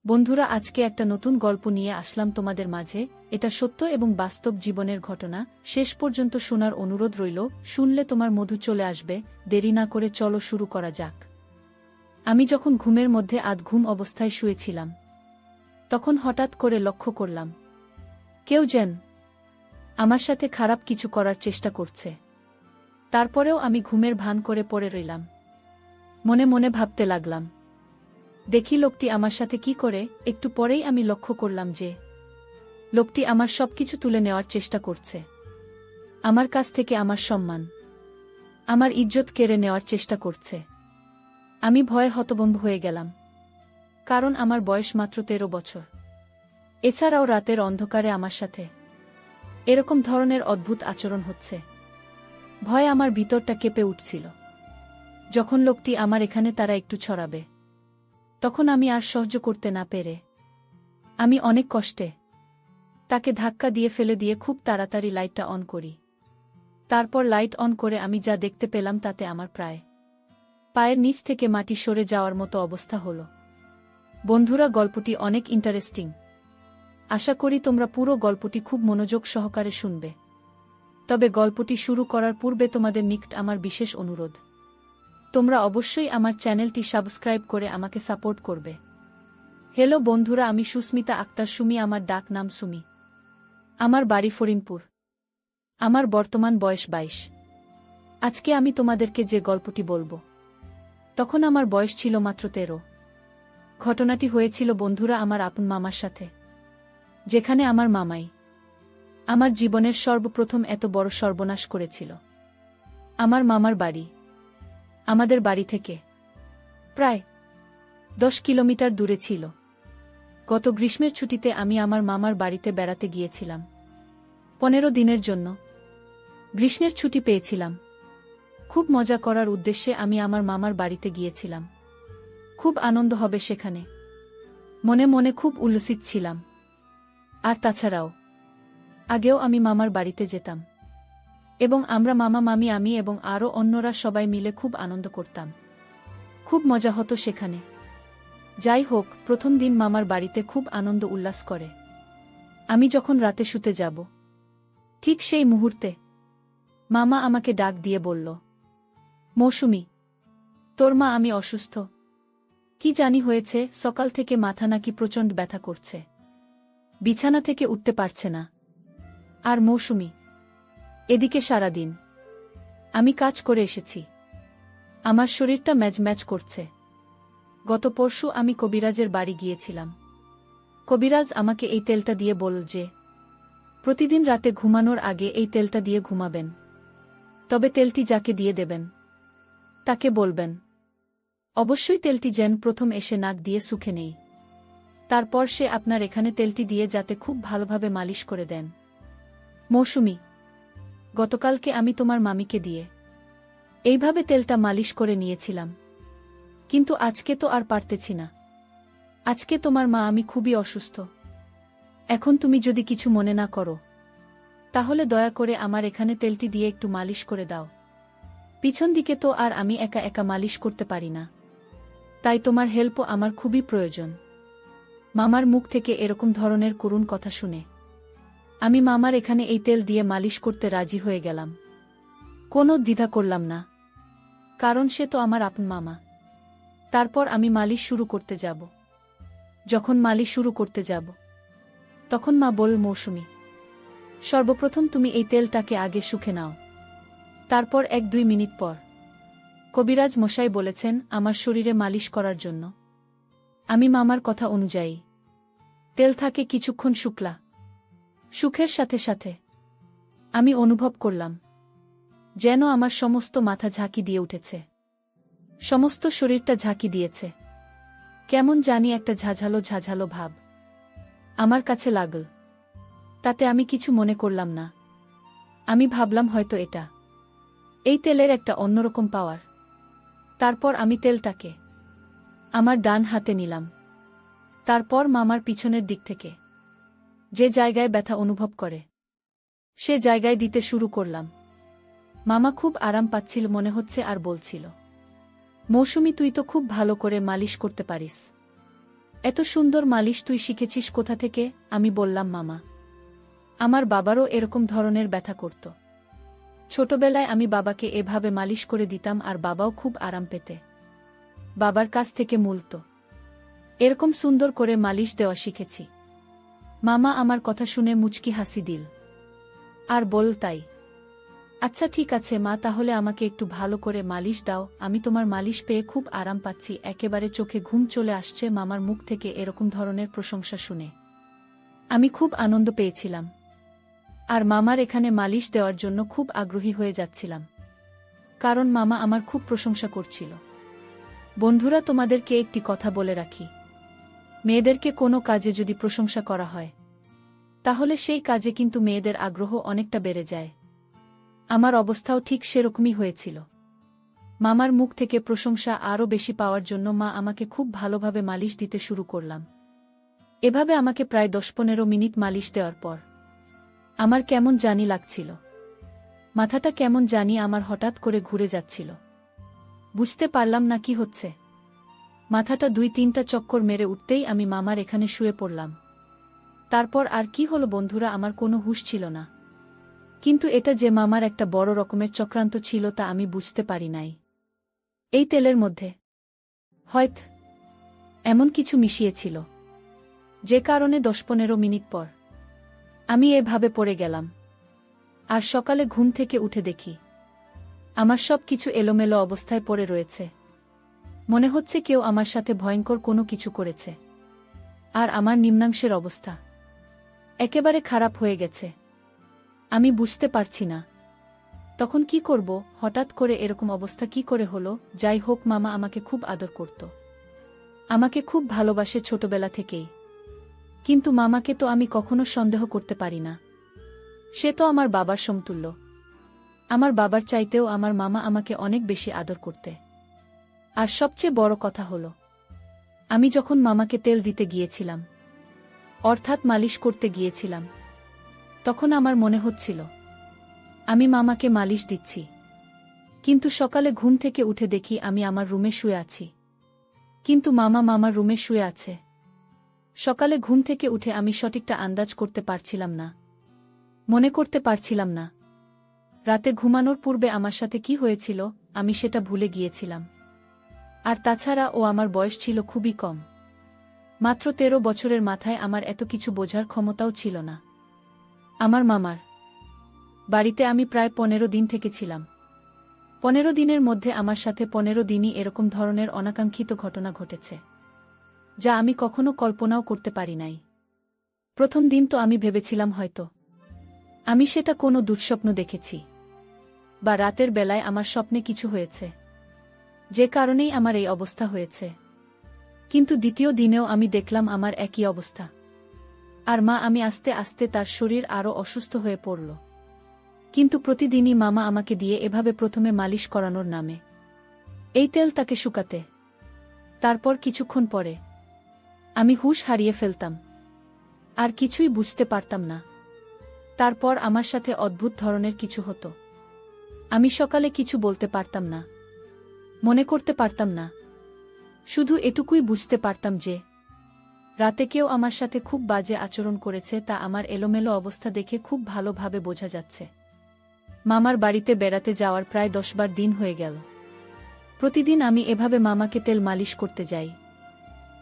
বন্ধুরা, আজকে একটা নতুন গল্প নিয়ে আসলাম তোমাদের মাঝে। এটা সত্য এবং বাস্তব জীবনের ঘটনা। শেষ পর্যন্ত শোনার অনুরোধ রইল। শুনলে তোমার মধু চলে আসবে। দেরি না করে চলো শুরু করা যাক। আমি যখন ঘুমের মধ্যে আধঘুম অবস্থায় শুয়েছিলাম, তখন হঠাৎ করে লক্ষ্য করলাম কেউ যেন আমার সাথে খারাপ কিছু করার চেষ্টা করছে। তারপরেও আমি ঘুমের ভান করে পড়ে রইলাম। মনে মনে ভাবতে লাগলাম, দেখি লোকটি আমার সাথে কি করে। একটু পরেই আমি লক্ষ্য করলাম যে লোকটি আমার সবকিছু তুলে নেওয়ার চেষ্টা করছে। আমার কাছ থেকে আমার সম্মান, আমার ইজ্জত কেড়ে নেওয়ার চেষ্টা করছে। আমি ভয়ে হতভম্ব হয়ে গেলাম, কারণ আমার বয়স মাত্র 13 বছর। এছাড়াও রাতের অন্ধকারে আমার সাথে এরকম ধরনের অদ্ভুত আচরণ হচ্ছে। ভয়ে আমার ভিতরটা কেঁপে উঠছিল। যখন লোকটি আমার এখানে তারা একটু ছড়াবে, তখন আমি আর সহ্য করতে না পেরে আমি অনেক কষ্টে তাকে ধাক্কা দিয়ে ফেলে দিয়ে খুব তাড়াতাড়ি লাইটটা অন করি। তারপর লাইট অন করে আমি যা দেখতে পেলাম তাতে আমার প্রায় পায়ের নিচ থেকে মাটি সরে যাওয়ার মতো অবস্থা হলো। বন্ধুরা, গল্পটি অনেক ইন্টারেস্টিং। আশা করি তোমরা পুরো গল্পটি খুব মনোযোগ সহকারে শুনবে। তবে গল্পটি শুরু করার পূর্বে তোমাদের নিকট আমার বিশেষ অনুরোধ, তোমরা অবশ্যই আমার চ্যানেলটি সাবস্ক্রাইব করে আমাকে সাপোর্ট করবে। হ্যালো বন্ধুরা, আমি সুস্মিতা আক্তার সুমি। আমার ডাক নাম সুমি। আমার বাড়ি ফরিদপুর। আমার বর্তমান বয়স 22। আজকে আমি তোমাদেরকে যে গল্পটি বলবো, তখন আমার বয়স ছিল মাত্র 13। ঘটনাটি হয়েছিল বন্ধুরা আমার আপন মামার সাথে, যেখানে আমার মামাই আমার জীবনের সর্বপ্রথম এত বড় সর্বনাশ করেছিল। আমার মামার বাড়ি আমাদের বাড়ি থেকে প্রায় 10 কিলোমিটার দূরে ছিল। গত গ্রীষ্মের ছুটিতে আমি আমার মামার বাড়িতে বেড়াতে গিয়েছিলাম। 15 দিনের জন্য গ্রীষ্মের ছুটি পেয়েছিলাম। খুব মজা করার উদ্দেশ্যে আমি আমার মামার বাড়িতে গিয়েছিলাম। খুব আনন্দ হবে সেখানে, মনে মনে খুব উল্লসিত ছিলাম। আর তাছাড়াও আগেও আমি মামার বাড়িতে যেতাম এবং আমরা মামা মামি আমি এবং আরও অন্যরা সবাই মিলে খুব আনন্দ করতাম। খুব মজা হতো সেখানে। যাই হোক, প্রথম দিন মামার বাড়িতে খুব আনন্দ উল্লাস করে আমি যখন রাতে শুতে যাব, ঠিক সেই মুহূর্তে মামা আমাকে ডাক দিয়ে বলল, মৌসুমী, তোর মা আমি অসুস্থ। কি জানি হয়েছে, সকাল থেকে মাথা নাকি প্রচণ্ড ব্যথা করছে, বিছানা থেকে উঠতে পারছে না। আর মৌসুমী, এদিকে সারাদিন আমি কাজ করে এসেছি, আমার শরীরটা ম্যাজ করছে। গত পরশু আমি কবিরাজের বাড়ি গিয়েছিলাম। কবিরাজ আমাকে এই তেলটা দিয়ে বলল যে প্রতিদিন রাতে ঘুমানোর আগে এই তেলটা দিয়ে ঘুমাবেন। তবে তেলটি যাকে দিয়ে দেবেন তাকে বলবেন অবশ্যই তেলটি যেন প্রথম এসে নাক দিয়ে শুকে নেই। তারপর সে আপনার এখানে তেলটি দিয়ে যাতে খুব ভালোভাবে মালিশ করে দেন। মৌসুমী, গতকালকে আমি তোমার মামিকে দিয়ে এইভাবে তেলটা মালিশ করে নিয়েছিলাম, কিন্তু আজকে তো আর পারতেছি না। আজকে তোমার মা আমি খুবই অসুস্থ। এখন তুমি যদি কিছু মনে না করো, তাহলে দয়া করে আমার এখানে তেলটি দিয়ে একটু মালিশ করে দাও। পিছন দিকে তো আর আমি একা একা মালিশ করতে পারি না, তাই তোমার হেল্পও আমার খুবই প্রয়োজন। মামার মুখ থেকে এরকম ধরনের করুণ কথা শুনে আমি মামার এখানে এই তেল দিয়ে মালিশ করতে রাজি হয়ে গেলাম। কোনো দ্বিধা করলাম না, কারণ সে তো আমার আপন মামা। তারপর আমি মালিশ শুরু করতে যাব। যখন মালিশ শুরু করতে যাব, তখন মা বলল, মৌসুমী, সর্বপ্রথম তুমি এই তেলটাকে আগে শুকে নাও। তারপর 1-2 মিনিট পর কবিরাজ মশাই বলেছেন আমার শরীরে মালিশ করার জন্য। আমি মামার কথা অনুযায়ী তেল থাকে কিছুক্ষণ শুকলা। সুখের সাথে সাথে আমি অনুভব করলাম যেন আমার সমস্ত মাথা ঝাঁকি দিয়ে উঠেছে, সমস্ত শরীরটা ঝাঁকি দিয়েছে। কেমন জানি একটা ঝাঝালো ভাব আমার কাছে লাগল। তাতে আমি কিছু মনে করলাম না। আমি ভাবলাম হয়তো এটা এই তেলের একটা অন্যরকম পাওয়ার। তারপর আমি তেলটাকে আমার ডান হাতে নিলাম। তারপর মামার পিছনের দিক থেকে যে জায়গায় ব্যথা অনুভব করে সে জায়গায় দিতে শুরু করলাম। মামা খুব আরাম পাচ্ছিল মনে হচ্ছে আর বলছিল, মৌসুমী, তুই তো খুব ভালো করে মালিশ করতে পারিস। এত সুন্দর মালিশ তুই শিখেছিস কোথা থেকে? আমি বললাম, মামা। আমার বাবারও এরকম ধরনের ব্যথা করত। ছোটবেলায় আমি বাবাকে এভাবে মালিশ করে দিতাম আর বাবাও খুব আরাম পেতে। বাবার কাছ থেকে মূলত এরকম সুন্দর করে মালিশ দেওয়া শিখেছি। মামা আমার কথা শুনে মুচকি হাসি দিল আর বল, তাই? আচ্ছা ঠিক আছে মা, তাহলে আমাকে একটু ভালো করে মালিশ দাও, আমি তোমার মালিশ পেয়ে খুব আরাম পাচ্ছি। একেবারে চোখে ঘুম চলে আসছে মামার মুখ থেকে এরকম ধরনের প্রশংসা শুনে। আমি খুব আনন্দ পেয়েছিলাম আর মামার এখানে মালিশ দেওয়ার জন্য খুব আগ্রহী হয়ে যাচ্ছিলাম, কারণ মামা আমার খুব প্রশংসা করছিল। বন্ধুরা, তোমাদেরকে একটি কথা বলে রাখি, মেয়েদেরকে কোনো কাজে যদি প্রশংসা করা হয় তাহলে সেই কাজে কিন্তু মেয়েদের আগ্রহ অনেকটা বেড়ে যায়। আমার অবস্থাও ঠিক সেরকমই হয়েছিল। মামার মুখ থেকে প্রশংসা আরও বেশি পাওয়ার জন্য মা আমাকে খুব ভালোভাবে মালিশ দিতে শুরু করলাম। এভাবে আমাকে প্রায় 10-15 মিনিট মালিশ দেওয়ার পর আমার কেমন জানি লাগছিল, মাথাটা কেমন জানি আমার হঠাৎ করে ঘুরে যাচ্ছিল। বুঝতে পারলাম না কি হচ্ছে। মাথাটা 2-3টা চক্কর মেরে উঠতেই আমি মামার এখানে শুয়ে পড়লাম। তারপর আর কি হলো বন্ধুরা, আমার কোনো হুঁশ ছিল না। কিন্তু এটা যে মামার একটা বড় রকমের চক্রান্ত ছিল তা আমি বুঝতে পারি নাই। এই তেলের মধ্যে হয়তো এমন কিছু মিশিয়েছিল যে কারণে 10-15 মিনিট পর আমি এভাবে পড়ে গেলাম। আর সকালে ঘুম থেকে উঠে দেখি আমার সব কিছু এলোমেলো অবস্থায় পড়ে রয়েছে। মনে হচ্ছে কেউ আমার সাথে ভয়ঙ্কর কোনো কিছু করেছে। আর আমার নিম্নাংশের অবস্থা একেবারে খারাপ হয়ে গেছে। আমি বুঝতে পারছি না তখন কি করব। হঠাৎ করে এরকম অবস্থা কি করে হলো? যাই হোক, মামা আমাকে খুব আদর করত, আমাকে খুব ভালোবাসে ছোটবেলা থেকেই। কিন্তু মামাকে তো আমি কখনো সন্দেহ করতে পারি না। সে তো আমার বাবার সমতুল্য। আমার বাবার চাইতেও আমার মামা আমাকে অনেক বেশি আদর করতে। আর সবচেয়ে বড় কথা হলো, আমি যখন মামাকে তেল দিতে গিয়েছিলাম, অর্থাৎ মালিশ করতে গিয়েছিলাম, তখন আমার মনে হচ্ছিল আমি মামাকে মালিশ দিচ্ছি। কিন্তু সকালে ঘুম থেকে উঠে দেখি আমি আমার রুমে শুয়ে আছি, কিন্তু মামা মামার রুমে শুয়ে আছে। সকালে ঘুম থেকে উঠে আমি সঠিকটা আন্দাজ করতে পারছিলাম না, মনে করতে পারছিলাম না রাতে ঘুমানোর পূর্বে আমার সাথে কি হয়েছিল। আমি সেটা ভুলে গিয়েছিলাম। আর তাছাড়া ও আমার বয়স ছিল খুবই কম, মাত্র 13 বছরের মাথায় আমার এত কিছু বোঝার ক্ষমতাও ছিল না। আমার মামার বাড়িতে আমি প্রায় 15 দিন থেকেছিলাম। 15 দিনের মধ্যে আমার সাথে 15 দিনই এরকম ধরনের অনাকাঙ্ক্ষিত ঘটনা ঘটেছে, যা আমি কখনো কল্পনাও করতে পারি নাই। প্রথম দিন তো আমি ভেবেছিলাম হয়তো আমি সেটা কোনো দুঃস্বপ্ন দেখেছি, বা রাতের বেলায় আমার স্বপ্নে কিছু হয়েছে, যে কারণেই আমার এই অবস্থা হয়েছে। কিন্তু দ্বিতীয় দিনেও আমি দেখলাম আমার একই অবস্থা। আর মা আমি আস্তে আস্তে তার শরীর আরও অসুস্থ হয়ে পড়ল। কিন্তু প্রতিদিনই মামা আমাকে দিয়ে এভাবে প্রথমে মালিশ করানোর নামে এই তেল তাকে শুকাতে। তারপর কিছুক্ষণ পরে আমি হুঁশ হারিয়ে ফেলতাম, আর কিছুই বুঝতে পারতাম না। তারপর আমার সাথে অদ্ভুত ধরনের কিছু হতো। আমি সকালে কিছু বলতে পারতাম না, মনে করতে পারতাম না। শুধু এটুকুই বুঝতে পারতাম যে রাতে কেউ আমার সাথে খুব বাজে আচরণ করেছে, তা আমার এলোমেলো অবস্থা দেখে খুব ভালোভাবে বোঝা যাচ্ছে। মামার বাড়িতে বেড়াতে যাওয়ার প্রায় 10 দিন হয়ে গেল। প্রতিদিন আমি এভাবে মামাকে তেল মালিশ করতে যাই।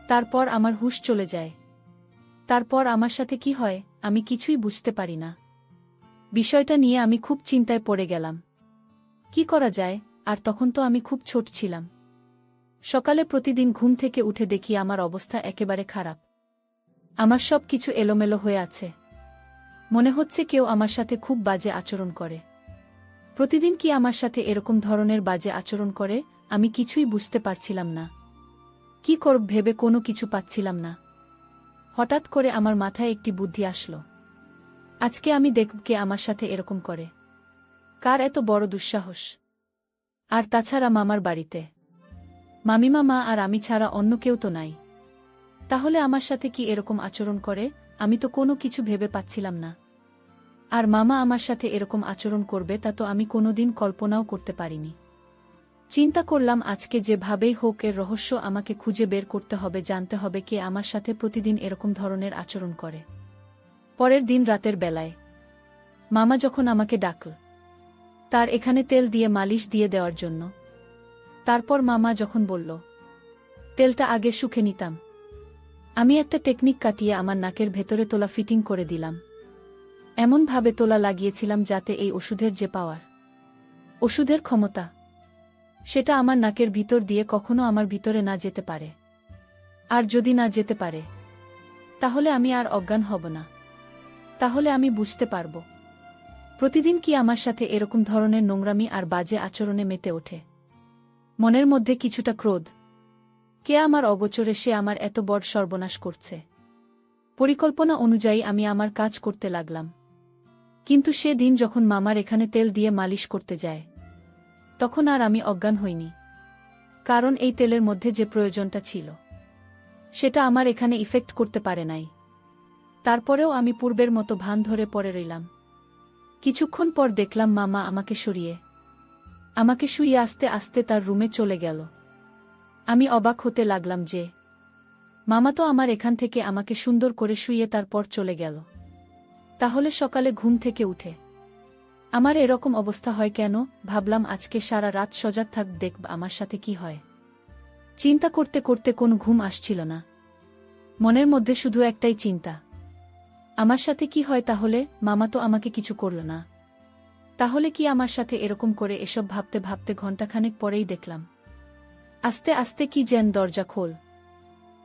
তারপর আমার হুঁশ চলে যায়। তারপর আমার সাথে কি হয় আমি কিছুই বুঝতে পারি না। বিষয়টা নিয়ে আমি খুব চিন্তায় পড়ে গেলাম। কি করা যায়? আর তখন তো আমি খুব ছোট ছিলাম। সকালে প্রতিদিন ঘুম থেকে উঠে দেখি আমার অবস্থা একেবারে খারাপ। আমার সব কিছু এলোমেলো হয়ে আছে। মনে হচ্ছে কেউ আমার সাথে খুব বাজে আচরণ করে। প্রতিদিন কি আমার সাথে এরকম ধরনের বাজে আচরণ করে? আমি কিছুই বুঝতে পারছিলাম না। কি করব ভেবে কোনো কিছু পাচ্ছিলাম না। হঠাৎ করে আমার মাথায় একটি বুদ্ধি আসলো। আজকে আমি দেখব কে আমার সাথে এরকম করে, কার এত বড় দুঃসাহস। আর তাছাড়া মামার বাড়িতে মামিমা মা আর আমি ছাড়া অন্য কেউ তো নাই। তাহলে আমার সাথে কি এরকম আচরণ করে? আমি তো কোনো কিছু ভেবে পাচ্ছিলাম না। আর মামা আমার সাথে এরকম আচরণ করবে তা তো আমি কোনোদিন কল্পনাও করতে পারিনি। চিন্তা করলাম আজকে যেভাবেই হোক এর রহস্য আমাকে খুঁজে বের করতে হবে, জানতে হবে কে আমার সাথে প্রতিদিন এরকম ধরনের আচরণ করে। পরের দিন রাতের বেলায় মামা যখন আমাকে ডাকল তার এখানে তেল দিয়ে মালিশ দিয়ে দেওয়ার জন্য, তারপর মামা যখন বলল তেলটা আগে শুকে নিতাম, আমি একটা টেকনিক কাটিয়ে আমার নাকের ভেতরে তোলা ফিটিং করে দিলাম। এমনভাবে তোলা লাগিয়েছিলাম যাতে এই ওষুধের যে পাওয়ার, ওষুধের ক্ষমতা, সেটা আমার নাকের ভিতর দিয়ে কখনো আমার ভিতরে না যেতে পারে। আর যদি না যেতে পারে তাহলে আমি আর অজ্ঞান হব না, তাহলে আমি বুঝতে পারব প্রতিদিন কি আমার সাথে এরকম ধরনের নোংরামি আর বাজে আচরণে মেতে ওঠে। মনের মধ্যে কিছুটা ক্রোধ, কে আমার অগোচরে সে আমার এত বড় সর্বনাশ করছে। পরিকল্পনা অনুযায়ী আমি আমার কাজ করতে লাগলাম। কিন্তু সে দিন যখন মামার এখানে তেল দিয়ে মালিশ করতে যায় তখন আর আমি অজ্ঞান হইনি, কারণ এই তেলের মধ্যে যে প্রয়োজনটা ছিল সেটা আমার এখানে ইফেক্ট করতে পারে নাই। তারপরেও আমি পূর্বের মতো ভান ধরে পড়ে রইলাম। কিছুক্ষণ পর দেখলাম মামা আমাকে সরিয়ে আমাকে শুইয়ে আস্তে আস্তে তার রুমে চলে গেল। আমি অবাক হতে লাগলাম যে মামা তো আমার এখান থেকে আমাকে সুন্দর করে শুইয়ে তারপর চলে গেল, তাহলে সকালে ঘুম থেকে উঠে আমার এরকম অবস্থা হয় কেন? ভাবলাম আজকে সারা রাত সজাগ থাক, দেখব আমার সাথে কি হয়। চিন্তা করতে করতে কোনো ঘুম আসছিল না, মনের মধ্যে শুধু একটাই চিন্তা, আমার সাথে কি হয় তাহলে? মামা তো আমাকে কিছু করল না, তাহলে কি আমার সাথে এরকম করে? এসব ভাবতে ভাবতে ঘণ্টাখানেক পরেই দেখলাম আস্তে আস্তে কি যেন দরজা খোল।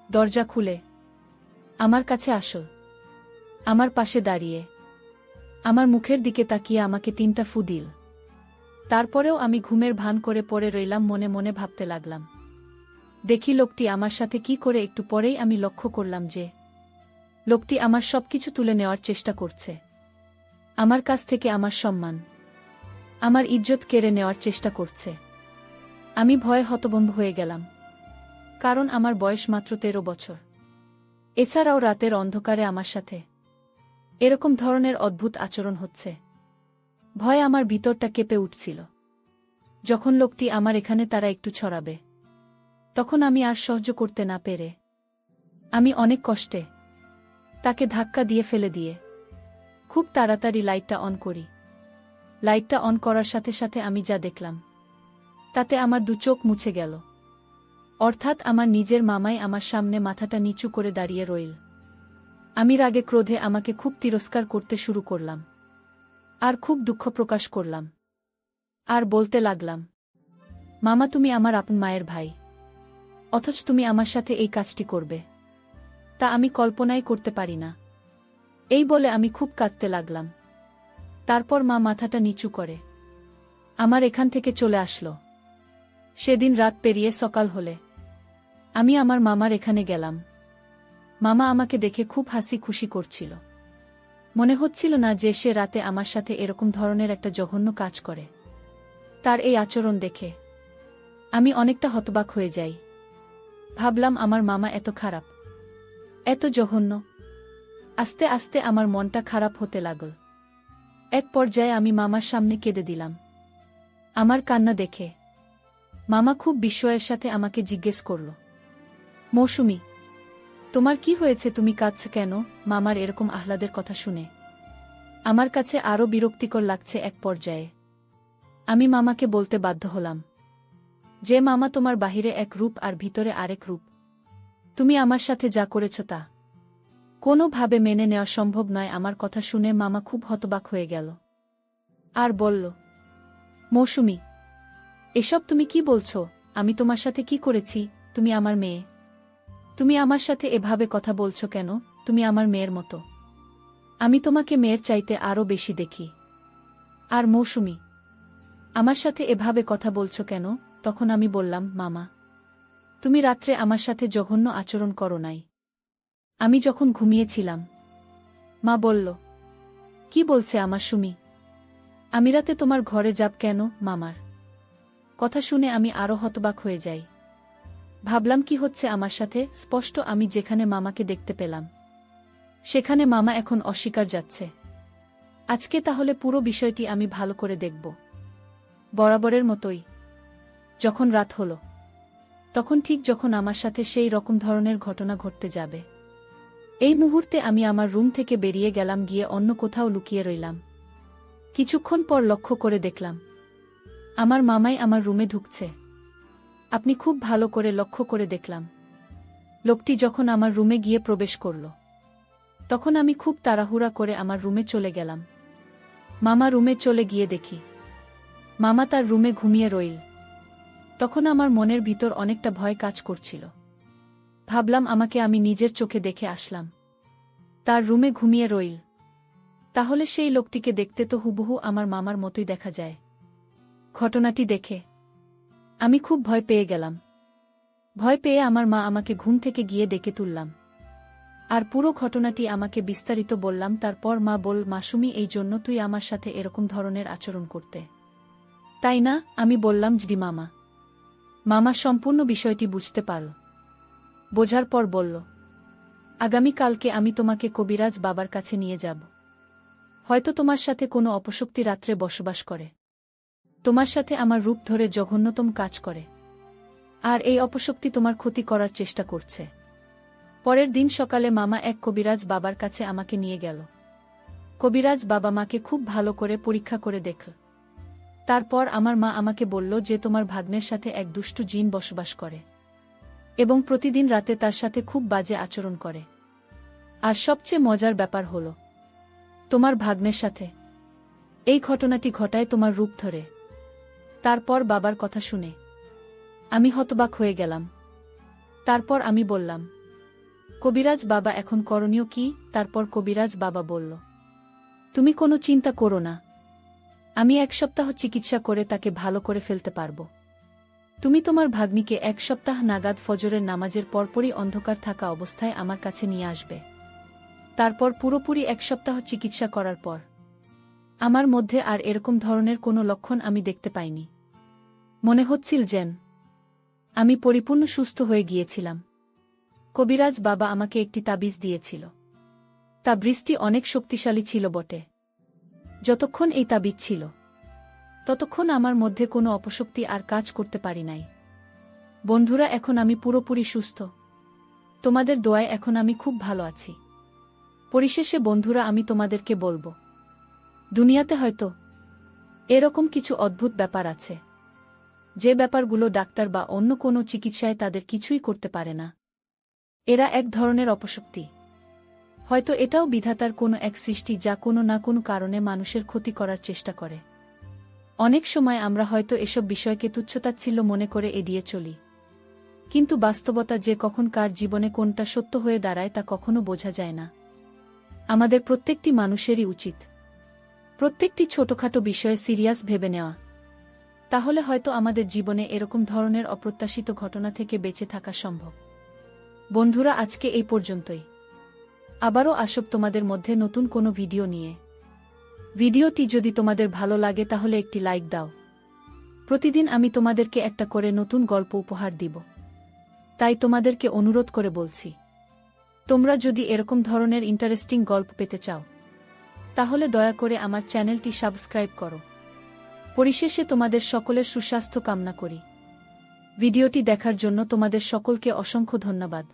দরজা খুলে আমার কাছে আসল, আমার পাশে দাঁড়িয়ে আমার মুখের দিকে তাকিয়ে আমাকে 3টা ফু দিল। তারপরেও আমি ঘুমের ভান করে পড়ে রইলাম, মনে মনে ভাবতে লাগলাম দেখি লোকটি আমার সাথে কি করে। একটু পরেই আমি লক্ষ্য করলাম যে লোকটি আমার সবকিছু তুলে নেওয়ার চেষ্টা করছে, আমার কাছ থেকে আমার সম্মান, আমার ইজ্জত কেড়ে নেওয়ার চেষ্টা করছে। আমি ভয়ে হতভম্ব হয়ে গেলাম, কারণ আমার বয়স মাত্র 13 বছর। এছাড়াও রাতের অন্ধকারে আমার সাথে এরকম ধরনের অদ্ভুত আচরণ হচ্ছে। ভয়ে আমার ভিতরটা কেঁপে উঠছিল। যখন লোকটি আমার এখানে তারা একটু ছড়াবে তখন আমি আর সহ্য করতে না পেরে আমি অনেক কষ্টে তাকে ধাক্কা দিয়ে ফেলে দিয়ে খুব তাড়াতাড়ি লাইটটা অন করি। লাইটটা অন করার সাথে সাথে আমি যা দেখলাম তাতে আমার 2 চোখ মুছে গেল। অর্থাৎ আমার নিজের মামাই আমার সামনে মাথাটা নিচু করে দাঁড়িয়ে রইল। আমি রাগে ক্রোধে আমাকে খুব তিরস্কার করতে শুরু করলাম আর খুব দুঃখ প্রকাশ করলাম আর বলতে লাগলাম, মামা তুমি আমার আপন মায়ের ভাই, অথচ তুমি আমার সাথে এই কাজটি করবে তা আমি কল্পনাই করতে পারি না। এই বলে আমি খুব কাঁদতে লাগলাম। তারপর মা মাথাটা নিচু করে আমার এখান থেকে চলে আসলো। সেদিন রাত পেরিয়ে সকাল হলে আমি আমার মামার এখানে গেলাম। মামা আমাকে দেখে খুব হাসি খুশি করছিল। মনে হচ্ছিল না যে সে রাতে আমার সাথে এরকম ধরনের একটা জঘন্য কাজ করে। তার এই আচরণ দেখে আমি অনেকটা হতবাক হয়ে যাই। ভাবলাম আমার মামা এত খারাপ, এত জঘন্য। আস্তে আস্তে আমার মনটা খারাপ হতে লাগল। এক পর্যায়ে আমি মামার সামনে কেঁদে দিলাম। আমার কান্না দেখে মামা খুব বিস্ময়ের সাথে আমাকে জিজ্ঞেস করল, মৌসুমী তোমার কি হয়েছে, তুমি কাঁদছ কেন? মামার এরকম আহ্লাদের কথা শুনে আমার কাছে আরও বিরক্তিকর লাগছে। এক পর্যায়ে আমি মামাকে বলতে বাধ্য হলাম যে মামা তোমার বাহিরে এক রূপ আর ভিতরে আরেক রূপ। তুমি আমার সাথে যা করেছ তা কোনোভাবে মেনে নেওয়া সম্ভব নয়। আমার কথা শুনে মামা খুব হতবাক হয়ে গেল আর বলল, মৌসুমী এসব তুমি কি বলছ? আমি তোমার সাথে কি করেছি? তুমি আমার মেয়ে, তুমি আমার সাথে এভাবে কথা বলছো কেন? তুমি আমার মেয়ের মতো, আমি তোমাকে মেয়ের চাইতে আরও বেশি দেখি। আর মৌসুমী আমার সাথে এভাবে কথা বলছো কেন? তখন আমি বললাম, মামা তুমি রাত্রে আমার সাথে জঘন্য আচরণ করো নাই, আমি যখন ঘুমিয়েছিলাম। মা বলল, কি বলছে আমার সুমি? আমি রাতে তোমার ঘরে যাব কেন? মামার কথা শুনে আমি আরও হতবাক হয়ে যাই। ভাবলাম কি হচ্ছে আমার সাথে? স্পষ্ট আমি যেখানে মামাকে দেখতে পেলাম সেখানে মামা এখন অস্বীকার যাচ্ছে। আজকে তাহলে পুরো বিষয়টি আমি ভালো করে দেখব, বরাবরের মতোই। যখন রাত হলো, তখন ঠিক যখন আমার সাথে সেই রকম ধরনের ঘটনা ঘটতে যাবে, এই মুহূর্তে আমি আমার রুম থেকে বেরিয়ে গেলাম, গিয়ে অন্য কোথাও লুকিয়ে রইলাম। কিছুক্ষণ পর লক্ষ্য করে দেখলাম আমার মামাই আমার রুমে ঢুকছে। আপনি খুব ভালো করে লক্ষ্য করে দেখলাম লোকটি যখন আমার রুমে গিয়ে প্রবেশ করল, তখন আমি খুব তাড়াহুড়া করে আমার রুমে চলে গেলাম। মামা রুমে চলে গিয়ে দেখি মামা তার রুমে ঘুমিয়ে রইল। তখন আমার মনের ভিতর অনেকটা ভয় কাজ করছিল। ভাবলাম আমাকে আমি নিজের চোখে দেখে আসলাম, তার রুমে ঘুমিয়ে রইল, তাহলে সেই লোকটিকে দেখতে তো হুবহু আমার মামার মতোই দেখা যায়। ঘটনাটি দেখে আমি খুব ভয় পেয়ে গেলাম। ভয় পেয়ে আমার মা আমাকে ঘুম থেকে গিয়ে ডেকে তুললাম, আর পুরো ঘটনাটি আমাকে বিস্তারিত বললাম। তারপর মা বল, মাসুমি, এই জন্য তুই আমার সাথে এরকম ধরনের আচরণ করতে, তাই না? আমি বললাম, জি মামা। মামা সম্পূর্ণ বিষয়টি বুঝতে পারল। বোঝার পর বলল, আগামীকালকে আমি তোমাকে কবিরাজ বাবার কাছে নিয়ে যাব। হয়তো তোমার সাথে কোনো অপশক্তি রাত্রে বসবাস করে, তোমার সাথে আমার রূপ ধরে জঘন্যতম কাজ করে, আর এই অপশক্তি তোমার ক্ষতি করার চেষ্টা করছে। পরের দিন সকালে মামা এক কবিরাজ বাবার কাছে আমাকে নিয়ে গেল। কবিরাজ বাবা মাকে খুব ভালো করে পরীক্ষা করে দেখল। তারপর আমার মা আমাকে বলল যে তোমার ভাগ্নের সাথে এক দুষ্টু জিন বসবাস করে এবং প্রতিদিন রাতে তার সাথে খুব বাজে আচরণ করে। আর সবচেয়ে মজার ব্যাপার হল, তোমার ভাগ্নের সাথে এই ঘটনাটি ঘটায় তোমার রূপ ধরে। তারপর বাবার কথা শুনে আমি হতবাক হয়ে গেলাম। তারপর আমি বললাম, কবিরাজ বাবা, এখন করণীয় কি? তারপর কবিরাজ বাবা বলল, তুমি কোনো চিন্তা করো না, আমি 1 সপ্তাহ চিকিৎসা করে তাকে ভালো করে ফেলতে পারব। তুমি তোমার ভাগ্নিকে 1 সপ্তাহ নাগাদ ফজরের নামাজের পরপরই অন্ধকার থাকা অবস্থায় আমার কাছে নিয়ে আসবে। তারপর পুরোপুরি 1 সপ্তাহ চিকিৎসা করার পর আমার মধ্যে আর এরকম ধরনের কোনো লক্ষণ আমি দেখতে পাইনি। মনে হচ্ছিল যেন আমি পরিপূর্ণ সুস্থ হয়ে গিয়েছিলাম। কবিরাজ বাবা আমাকে একটি তাবিজ দিয়েছিল। তাবিজটি অনেক শক্তিশালী ছিল বটে। যতক্ষণ এই তাবিজ ছিল, ততক্ষণ আমার মধ্যে কোনো অপশক্তি আর কাজ করতে পারি নাই। বন্ধুরা, এখন আমি পুরোপুরি সুস্থ। তোমাদের দোয়ায় এখন আমি খুব ভালো আছি। পরিশেষে বন্ধুরা, আমি তোমাদেরকে বলবো, দুনিয়াতে হয়তো এরকম কিছু অদ্ভুত ব্যাপার আছে, যে ব্যাপারগুলো ডাক্তার বা অন্য কোনো চিকিৎসায় তাদের কিছুই করতে পারে না। এরা এক ধরনের অপশক্তি। হয়তো এটাও বিধাতার কোনো এক সৃষ্টি, যা কোনো না কোনো কারণে মানুষের ক্ষতি করার চেষ্টা করে। অনেক সময় আমরা হয়তো এসব বিষয়কে তুচ্ছতাচ্ছিল্য মনে করে এড়িয়ে চলি, কিন্তু বাস্তবতা যে কখন কার জীবনে কোনটা সত্য হয়ে দাঁড়ায় তা কখনো বোঝা যায় না। আমাদের প্রত্যেকটি মানুষেরই উচিত প্রত্যেকটি ছোটখাটো বিষয়ে সিরিয়াস ভেবে নেওয়া। তাহলে হয়তো আমাদের জীবনে এরকম ধরনের অপ্রত্যাশিত ঘটনা থেকে বেঁচে থাকা সম্ভব। বন্ধুরা, আজকে এই পর্যন্তই। আবারও আসব তোমাদের মধ্যে নতুন কোনো ভিডিও নিয়ে। ভিডিওটি যদি তোমাদের ভালো লাগে তাহলে একটি লাইক দাও। প্রতিদিন আমি তোমাদেরকে একটা করে নতুন গল্প উপহার দিব, তাই তোমাদেরকে অনুরোধ করে বলছি, তোমরা যদি এরকম ধরনের ইন্টারেস্টিং গল্প পেতে চাও, তাহলে দয়া করে আমার চ্যানেলটি সাবস্ক্রাইব করো। পরিশেষে তোমাদের সকলের সুস্বাস্থ্য কামনা করি। ভিডিওটি দেখার জন্য তোমাদের সকলকে অসংখ্য ধন্যবাদ।